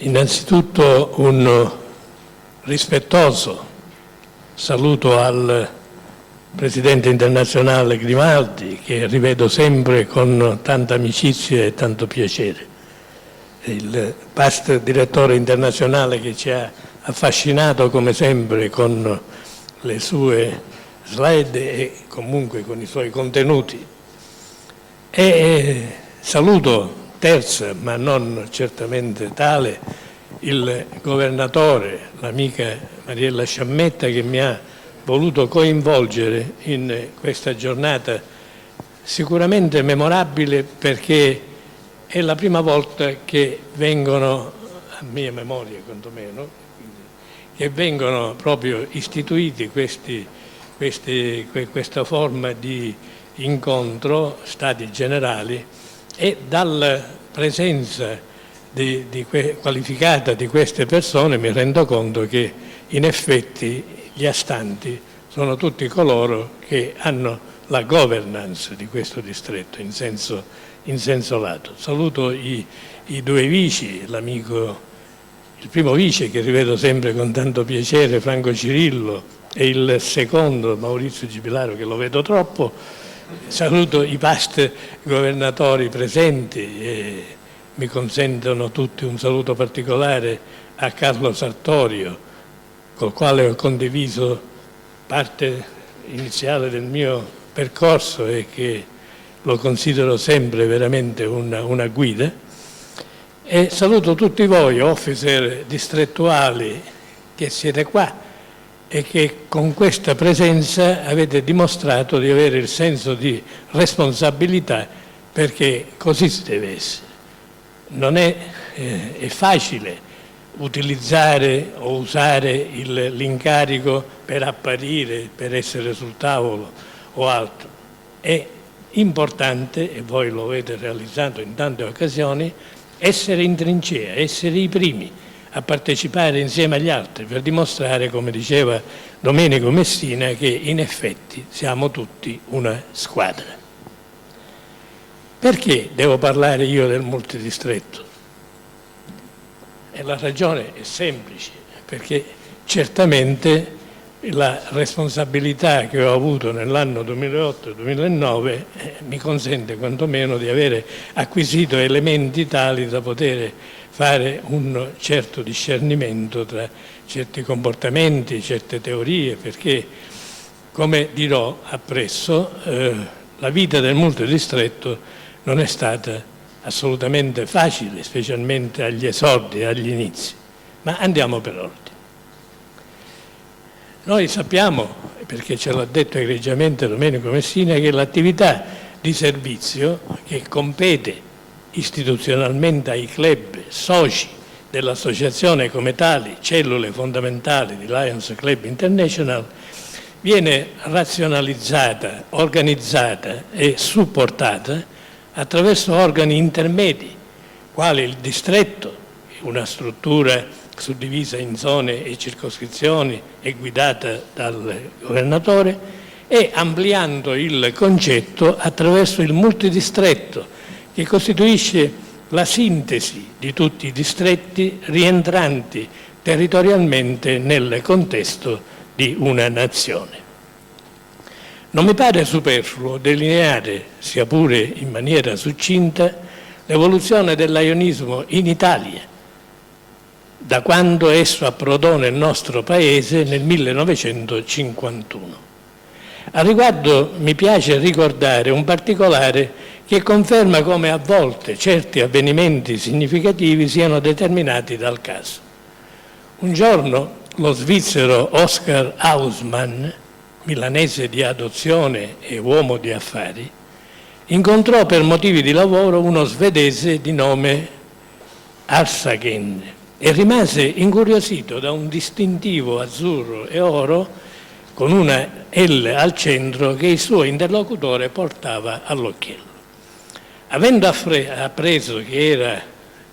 Innanzitutto un rispettoso saluto al Presidente internazionale Grimaldi, che rivedo sempre con tanta amicizia e tanto piacere, il past direttore internazionale che ci ha affascinato come sempre con le sue slide e comunque con i suoi contenuti. E saluto terza, ma non certamente tale, il governatore, l'amica Mariella Sciammetta, che mi ha voluto coinvolgere in questa giornata sicuramente memorabile, perché è la prima volta che vengono, a mia memoria quantomeno, che vengono proprio istituiti questa forma di incontro, stati generali, e dalla presenza qualificata di queste persone mi rendo conto che in effetti gli astanti sono tutti coloro che hanno la governance di questo distretto in senso lato. Saluto i due vici, il primo vice che rivedo sempre con tanto piacere, Franco Cirillo, e il secondo, Maurizio Gibilaro, che lo vedo troppo. Saluto i past governatori presenti e mi consentono tutti un saluto particolare a Carlo Sartorio, col quale ho condiviso parte iniziale del mio percorso e che lo considero sempre veramente una guida. E saluto tutti voi, officer distrettuali, che siete qua e che con questa presenza avete dimostrato di avere il senso di responsabilità, perché così si deve essere. Non è facile utilizzare o usare l'incarico per apparire, per essere sul tavolo o altro. È importante, e voi lo avete realizzato in tante occasioni, essere in trincea, essere i primi a partecipare insieme agli altri per dimostrare, come diceva Domenico Messina, che in effetti siamo tutti una squadra. Perché devo parlare io del multidistretto? E la ragione è semplice, perché certamente la responsabilità che ho avuto nell'anno 2008-2009 mi consente quantomeno di avere acquisito elementi tali da poter fare un certo discernimento tra certi comportamenti, certe teorie, perché, come dirò appresso, la vita del multidistretto non è stata assolutamente facile, specialmente agli esordi, agli inizi. Ma andiamo per ordine. Noi sappiamo, perché ce l'ha detto egregiamente Domenico Messina, che l'attività di servizio che compete istituzionalmente ai club soci dell'associazione come tali, cellule fondamentali di Lions Club International, viene razionalizzata, organizzata e supportata attraverso organi intermedi, quali il distretto, una struttura suddivisa in zone e circoscrizioni e guidata dal governatore, e ampliando il concetto attraverso il multidistretto, che costituisce la sintesi di tutti i distretti rientranti territorialmente nel contesto di una nazione. Non mi pare superfluo delineare, sia pure in maniera succinta, l'evoluzione dell'ionismo in Italia, da quando esso approdò nel nostro Paese nel 1951. A riguardo mi piace ricordare un particolare che conferma come a volte certi avvenimenti significativi siano determinati dal caso. Un giorno lo svizzero Oscar Haussmann, milanese di adozione e uomo di affari, incontrò per motivi di lavoro uno svedese di nome Arsagen e rimase incuriosito da un distintivo azzurro e oro con una L al centro che il suo interlocutore portava all'occhiello. Avendo appreso che era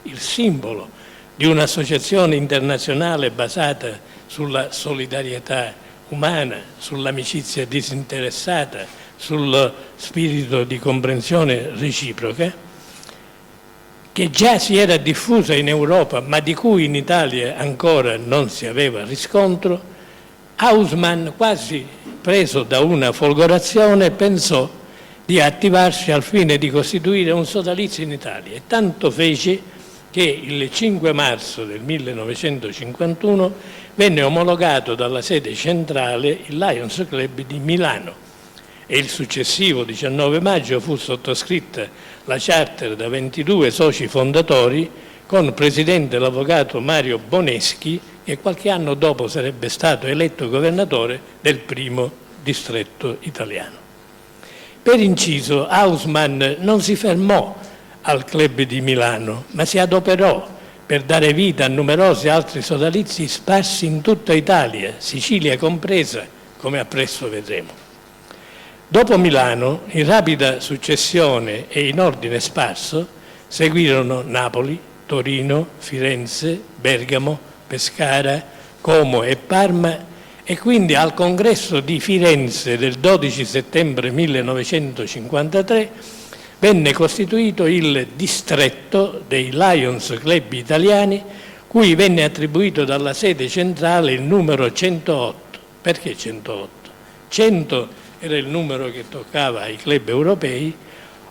il simbolo di un'associazione internazionale basata sulla solidarietà umana, sull'amicizia disinteressata, sullo spirito di comprensione reciproca, che già si era diffusa in Europa ma di cui in Italia ancora non si aveva riscontro, Haussmann, quasi preso da una folgorazione, pensò di attivarsi al fine di costituire un sodalizio in Italia, e tanto fece che il 5 marzo del 1951 venne omologato dalla sede centrale il Lions Club di Milano, e il successivo 19 maggio fu sottoscritta la charter da 22 soci fondatori, con presidente l'avvocato Mario Boneschi, che qualche anno dopo sarebbe stato eletto governatore del primo distretto italiano. Per inciso, Haussmann non si fermò al Club di Milano, ma si adoperò per dare vita a numerosi altri sodalizi sparsi in tutta Italia, Sicilia compresa, come appresso vedremo. Dopo Milano, in rapida successione e in ordine sparso, seguirono Napoli, Torino, Firenze, Bergamo, Pescara, Como e Parma, e quindi al congresso di Firenze del 12 settembre 1953 venne costituito il distretto dei Lions Club italiani, cui venne attribuito dalla sede centrale il numero 108. Perché 108? 100 era il numero che toccava ai club europei,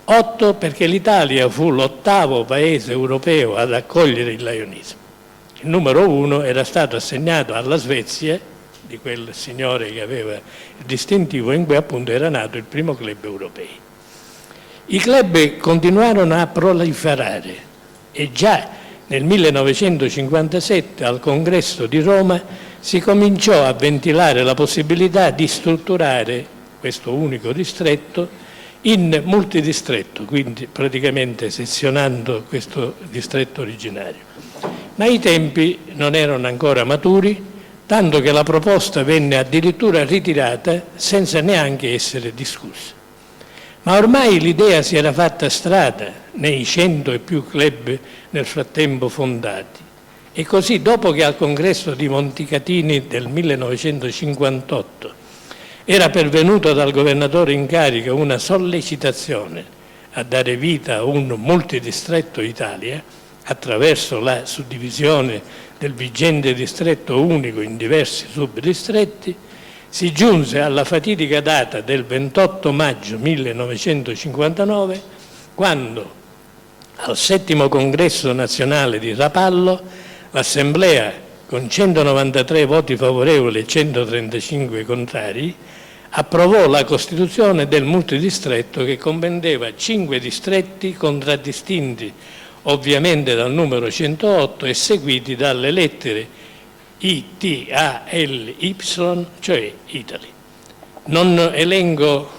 8 perché l'Italia fu l'8° paese europeo ad accogliere il lionismo. Il numero 1 era stato assegnato alla Svezia, di quel signore che aveva il distintivo in cui appunto era nato il primo club europeo. I club continuarono a proliferare e già nel 1957 al Congresso di Roma si cominciò a ventilare la possibilità di strutturare questo unico distretto in multidistretto, quindi praticamente sezionando questo distretto originario. Ma i tempi non erano ancora maturi, tanto che la proposta venne addirittura ritirata senza neanche essere discussa. Ma ormai l'idea si era fatta strada nei 100 e più club nel frattempo fondati, e così, dopo che al congresso di Montecatini del 1958 era pervenuta dal governatore in carica una sollecitazione a dare vita a un multidistretto Italia attraverso la suddivisione del vigente distretto unico in diversi subdistretti, si giunse alla fatidica data del 28 maggio 1959, quando al 7° congresso nazionale di Rapallo l'Assemblea, con 193 voti favorevoli e 135 contrari, approvò la costituzione del multidistretto, che comprendeva 5 distretti contraddistinti ovviamente dal numero 108 e seguiti dalle lettere I, T, A, L, Y, cioè Italy. Non elenco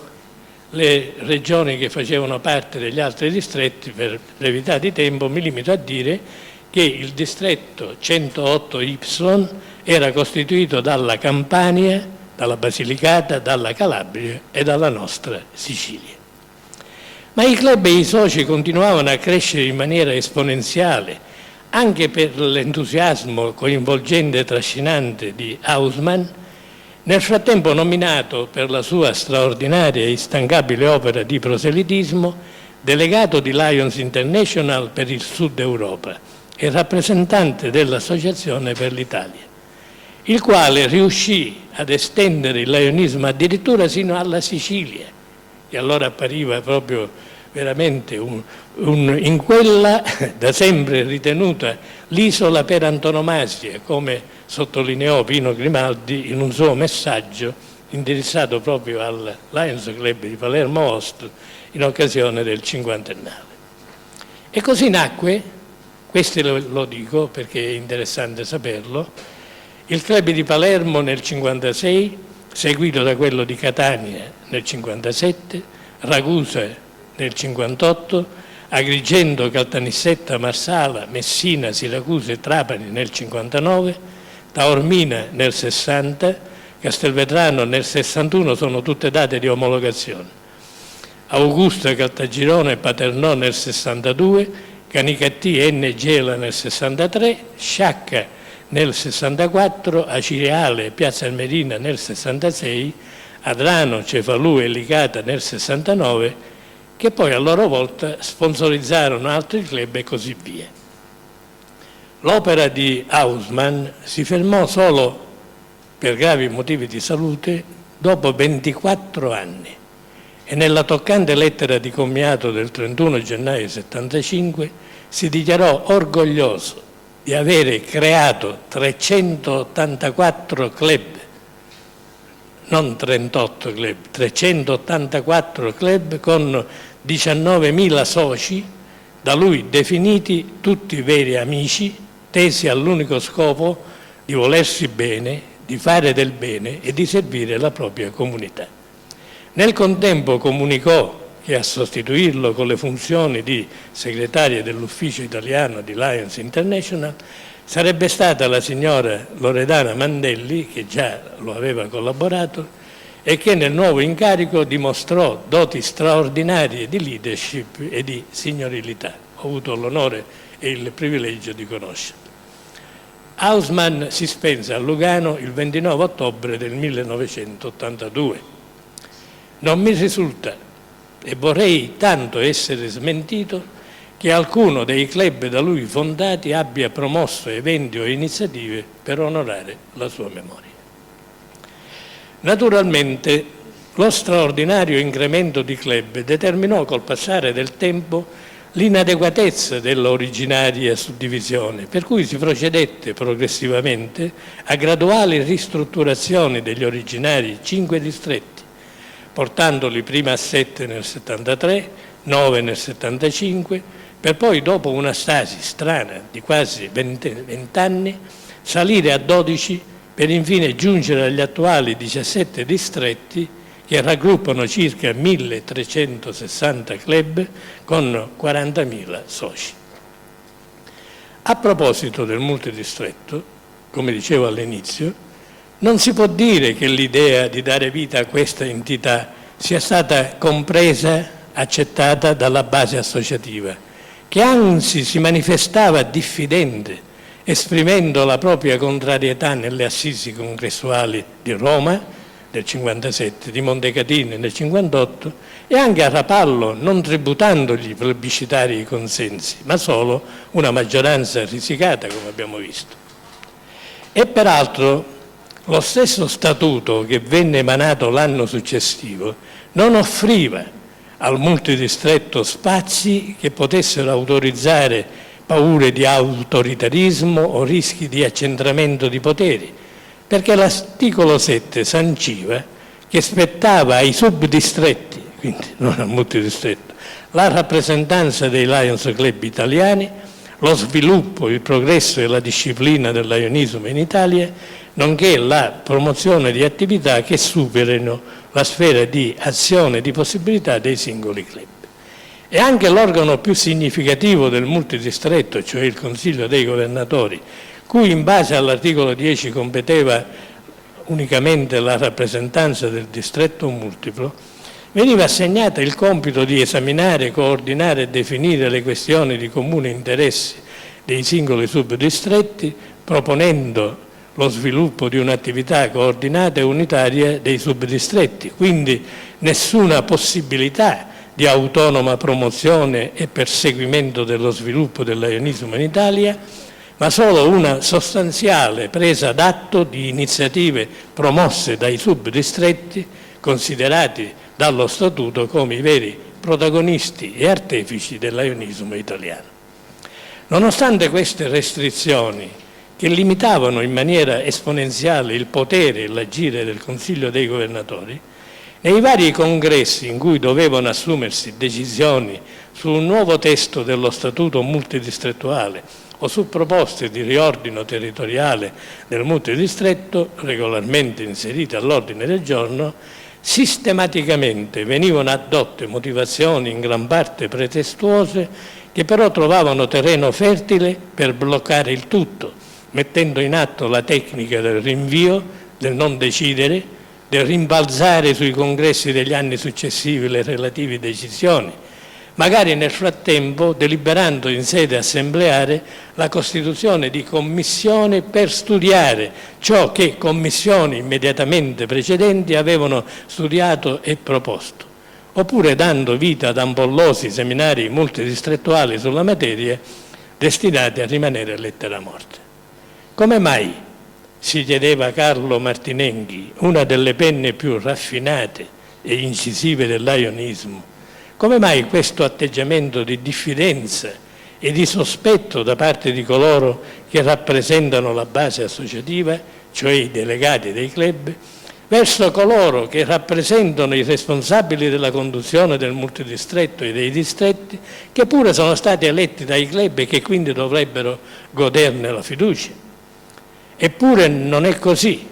le regioni che facevano parte degli altri distretti per brevità di tempo, mi limito a dire che il distretto 108Y era costituito dalla Campania, dalla Basilicata, dalla Calabria e dalla nostra Sicilia. Ma i club e i soci continuavano a crescere in maniera esponenziale, anche per l'entusiasmo coinvolgente e trascinante di Haussmann, nel frattempo nominato per la sua straordinaria e instancabile opera di proselitismo delegato di Lions International per il Sud Europa e rappresentante dell'Associazione per l'Italia, il quale riuscì ad estendere il lionismo addirittura sino alla Sicilia, che allora appariva proprio veramente in quella da sempre ritenuta l'isola per antonomasia, come sottolineò Pino Grimaldi in un suo messaggio indirizzato proprio al Lions Club di Palermo Host in occasione del cinquantennale. E così nacque, questo lo dico perché è interessante saperlo, il club di Palermo nel 1956, seguito da quello di Catania nel 1957, Ragusa nel 1958, Agrigento, Caltanissetta, Marsala, Messina, Siracusa e Trapani nel 1959, Taormina nel 1960, Castelvetrano nel 1961, sono tutte date di omologazione, Augusta, Caltagirone e Paternò nel 1962, Canicattì e Gela nel 1963, Sciacca nel 1964, Acireale e Piazza Armerina nel 1966, Adrano, Cefalù e Licata nel 1969, che poi a loro volta sponsorizzarono altri club e così via. L'opera di Haussmann si fermò solo per gravi motivi di salute dopo 24 anni e nella toccante lettera di commiato del 31 gennaio 1975 si dichiarò orgoglioso di avere creato 384 club, non 38 club, 384 club con 19.000 soci, da lui definiti tutti veri amici, tesi all'unico scopo di volersi bene, di fare del bene e di servire la propria comunità. Nel contempo comunicò che a sostituirlo con le funzioni di segretaria dell'ufficio italiano di Lions International sarebbe stata la signora Loredana Mandelli, che già lo aveva collaborato, e che nel nuovo incarico dimostrò doti straordinarie di leadership e di signorilità. Ho avuto l'onore e il privilegio di conoscerlo. Haussmann si spense a Lugano il 29 ottobre del 1982. Non mi risulta, e vorrei tanto essere smentito, che alcuno dei club da lui fondati abbia promosso eventi o iniziative per onorare la sua memoria. Naturalmente lo straordinario incremento di club determinò col passare del tempo l'inadeguatezza dell'originaria suddivisione, per cui si procedette progressivamente a graduali ristrutturazioni degli originari 5 distretti, portandoli prima a 7 nel 73, 9 nel 75, per poi, dopo una stasi strana di quasi 20 anni, salire a 12 per infine giungere agli attuali 17 distretti che raggruppano circa 1.360 club con 40.000 soci. A proposito del multidistretto, come dicevo all'inizio, non si può dire che l'idea di dare vita a questa entità sia stata compresa, accettata dalla base associativa, che anzi si manifestava diffidente, esprimendo la propria contrarietà nelle assisi congressuali di Roma del 57, di Montecatini nel 58 e anche a Rapallo, non tributandogli plebiscitari consensi, ma solo una maggioranza risicata, come abbiamo visto. E peraltro lo stesso statuto che venne emanato l'anno successivo non offriva al multidistretto spazi che potessero autorizzare paure di autoritarismo o rischi di accentramento di poteri, perché l'articolo 7 sanciva che spettava ai subdistretti, quindi non al multidistretto, la rappresentanza dei Lions Club italiani, lo sviluppo, il progresso e la disciplina del lionismo in Italia, nonché la promozione di attività che superino la sfera di azione e di possibilità dei singoli club. E anche l'organo più significativo del multidistretto, cioè il Consiglio dei Governatori, cui in base all'articolo 10 competeva unicamente la rappresentanza del distretto multiplo, veniva assegnata il compito di esaminare, coordinare e definire le questioni di comune interesse dei singoli subdistretti, proponendo lo sviluppo di un'attività coordinata e unitaria dei subdistretti, quindi nessuna possibilità di autonoma promozione e perseguimento dello sviluppo del lionismo in Italia, ma solo una sostanziale presa d'atto di iniziative promosse dai subdistretti, considerati dallo Statuto come i veri protagonisti e artefici del lionismo italiano. Nonostante queste restrizioni, che limitavano in maniera esponenziale il potere e l'agire del Consiglio dei Governatori, nei vari congressi in cui dovevano assumersi decisioni su un nuovo testo dello Statuto multidistrettuale o su proposte di riordino territoriale del multidistretto, regolarmente inserite all'ordine del giorno, sistematicamente venivano addotte motivazioni in gran parte pretestuose che però trovavano terreno fertile per bloccare il tutto, mettendo in atto la tecnica del rinvio, del non decidere, del rimbalzare sui congressi degli anni successivi le relative decisioni, magari nel frattempo deliberando in sede assembleare la costituzione di commissioni per studiare ciò che commissioni immediatamente precedenti avevano studiato e proposto, oppure dando vita ad ampollosi seminari multidistrettuali sulla materia destinati a rimanere lettera morta. Come mai, si chiedeva Carlo Martinenghi, una delle penne più raffinate e incisive dell'ionismo, come mai questo atteggiamento di diffidenza e di sospetto da parte di coloro che rappresentano la base associativa, cioè i delegati dei club, verso coloro che rappresentano i responsabili della conduzione del multidistretto e dei distretti, che pure sono stati eletti dai club e che quindi dovrebbero goderne la fiducia? Eppure non è così,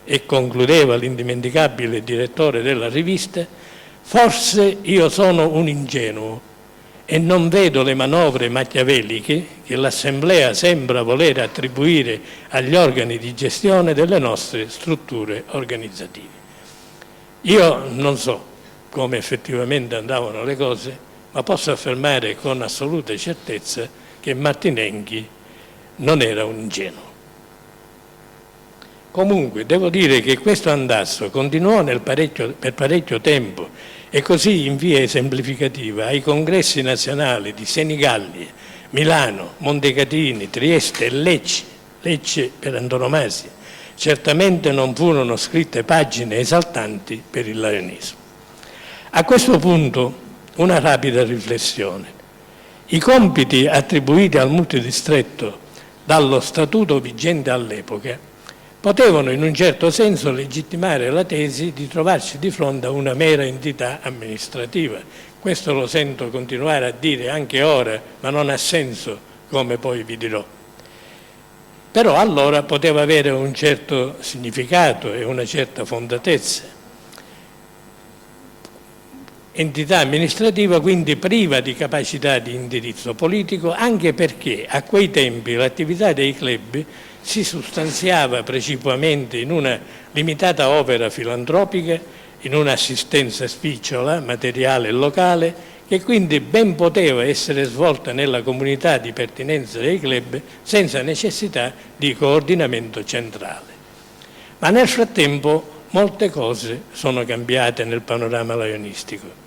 e concludeva l'indimenticabile direttore della rivista: forse io sono un ingenuo e non vedo le manovre machiavelliche che l'Assemblea sembra voler attribuire agli organi di gestione delle nostre strutture organizzative. Io non so come effettivamente andavano le cose, ma posso affermare con assoluta certezza che Martinenghi non era un ingenuo. Comunque, devo dire che questo andazzo continuò per parecchio tempo, e così in via esemplificativa ai congressi nazionali di Senigallia, Milano, Montecatini, Trieste e Lecce per antonomasia, certamente non furono scritte pagine esaltanti per il laianismo. A questo punto una rapida riflessione. I compiti attribuiti al multidistretto dallo statuto vigente all'epoca potevano in un certo senso legittimare la tesi di trovarci di fronte a una mera entità amministrativa. Questo lo sento continuare a dire anche ora, ma non ha senso, come poi vi dirò. Però allora poteva avere un certo significato e una certa fondatezza. Entità amministrativa quindi priva di capacità di indirizzo politico, anche perché a quei tempi l'attività dei club si sostanziava precipuamente in una limitata opera filantropica, in un'assistenza spicciola, materiale e locale, che quindi ben poteva essere svolta nella comunità di pertinenza dei club senza necessità di coordinamento centrale. Ma nel frattempo molte cose sono cambiate nel panorama laionistico.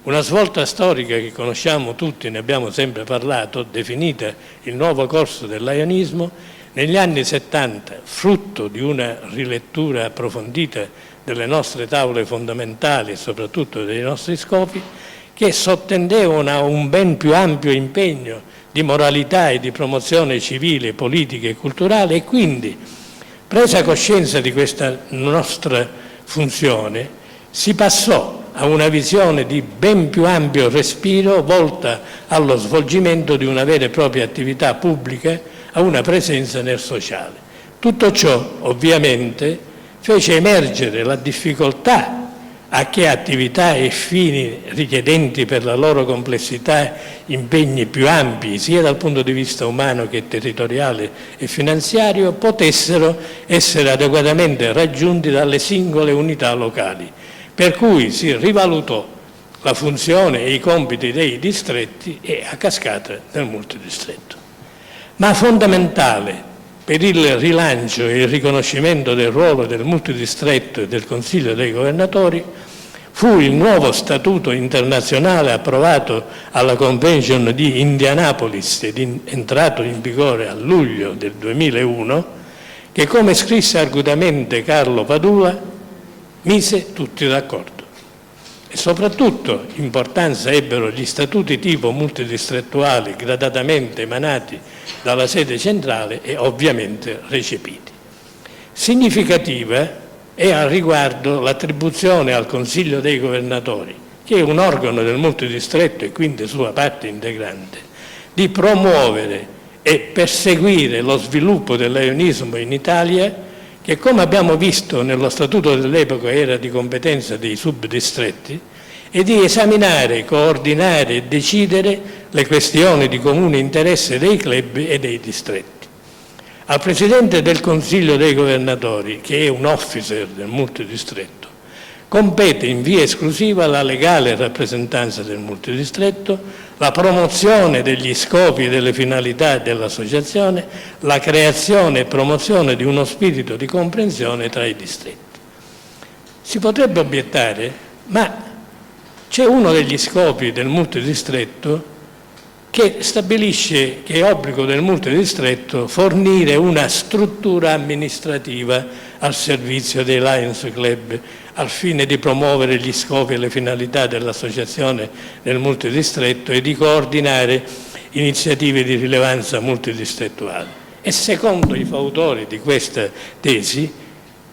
Una svolta storica che conosciamo tutti, ne abbiamo sempre parlato, definita il nuovo corso del laionismo, negli anni 70, frutto di una rilettura approfondita delle nostre tavole fondamentali e soprattutto dei nostri scopi, che sottendevano a un ben più ampio impegno di moralità e di promozione civile, politica e culturale, e quindi, presa coscienza di questa nostra funzione, si passò a una visione di ben più ampio respiro volta allo svolgimento di una vera e propria attività pubblica, a una presenza nel sociale. Tutto ciò, ovviamente, fece emergere la difficoltà a che attività e fini richiedenti per la loro complessità impegni più ampi, sia dal punto di vista umano che territoriale e finanziario, potessero essere adeguatamente raggiunti dalle singole unità locali, per cui si rivalutò la funzione e i compiti dei distretti e a cascata del multidistretto. Ma fondamentale per il rilancio e il riconoscimento del ruolo del multidistretto e del Consiglio dei Governatori fu il nuovo statuto internazionale approvato alla Convention di Indianapolis ed entrato in vigore a luglio del 2001, che, come scrisse argutamente Carlo Padula, mise tutti d'accordo. E soprattutto importanza ebbero gli statuti tipo multidistrettuali gradatamente emanati dalla sede centrale e ovviamente recepiti. Significativa è al riguardo l'attribuzione al Consiglio dei Governatori, che è un organo del multidistretto e quindi sua parte integrante, di promuovere e perseguire lo sviluppo del laionismo in Italia, che, come abbiamo visto nello statuto dell'epoca, era di competenza dei subdistretti, e di esaminare, coordinare e decidere le questioni di comune interesse dei club e dei distretti. Al Presidente del Consiglio dei Governatori, che è un officer del multidistretto, compete in via esclusiva la legale rappresentanza del multidistretto, la promozione degli scopi e delle finalità dell'associazione, la creazione e promozione di uno spirito di comprensione tra i distretti. Si potrebbe obiettare, ma C'è uno degli scopi del multidistretto che stabilisce che è obbligo del multidistretto fornire una struttura amministrativa al servizio dei Lions Club al fine di promuovere gli scopi e le finalità dell'associazione nel multidistretto e di coordinare iniziative di rilevanza multidistrettuale. E secondo i fautori di questa tesi,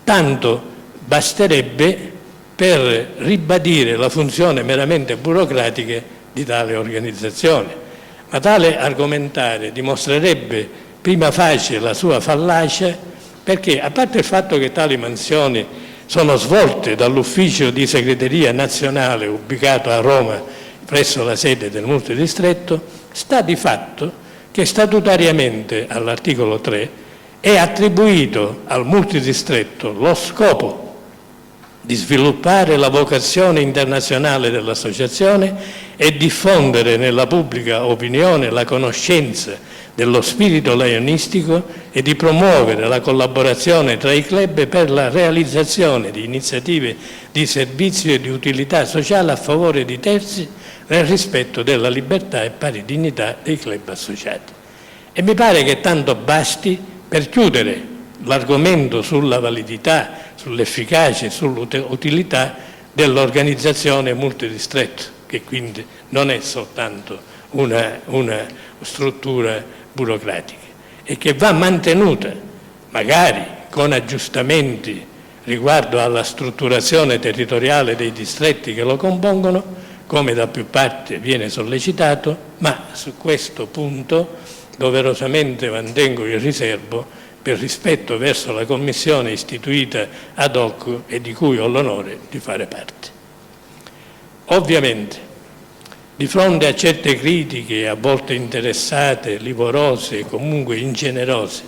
tanto basterebbe per ribadire la funzione meramente burocratica di tale organizzazione. Ma tale argomentare dimostrerebbe prima facie la sua fallacia, perché a parte il fatto che tali mansioni sono svolte dall'ufficio di segreteria nazionale ubicato a Roma presso la sede del multidistretto, sta di fatto che statutariamente all'articolo 3 è attribuito al multidistretto lo scopo di sviluppare la vocazione internazionale dell'associazione e diffondere nella pubblica opinione la conoscenza dello spirito lionistico e di promuovere la collaborazione tra i club per la realizzazione di iniziative di servizio e di utilità sociale a favore di terzi nel rispetto della libertà e pari dignità dei club associati. E mi pare che tanto basti per chiudere l'argomento sulla validità, sull'efficacia e sull'utilità dell'organizzazione multidistretto, che quindi non è soltanto una struttura burocratica e che va mantenuta, magari con aggiustamenti riguardo alla strutturazione territoriale dei distretti che lo compongono, come da più parti viene sollecitato, ma su questo punto doverosamente mantengo il riservo per rispetto verso la commissione istituita ad hoc e di cui ho l'onore di fare parte. Ovviamente, di fronte a certe critiche, a volte interessate, livorose e comunque ingenerose,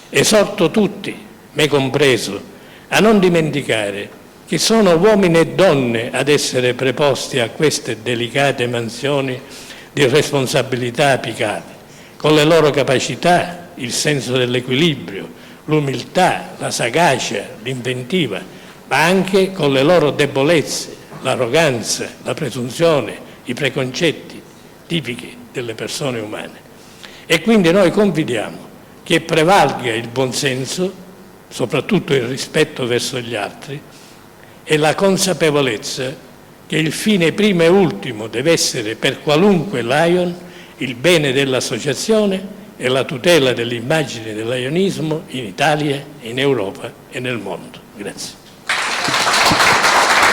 esorto tutti, me compreso, a non dimenticare che sono uomini e donne ad essere preposti a queste delicate mansioni di responsabilità apicali, con le loro capacità, il senso dell'equilibrio, l'umiltà, la sagacia, l'inventiva, ma anche con le loro debolezze, l'arroganza, la presunzione, i preconcetti tipici delle persone umane. E quindi noi confidiamo che prevalga il buonsenso, soprattutto il rispetto verso gli altri, e la consapevolezza che il fine primo e ultimo deve essere per qualunque Lion il bene dell'associazione e la tutela dell'immagine del lionismo in Italia, in Europa e nel mondo. Grazie.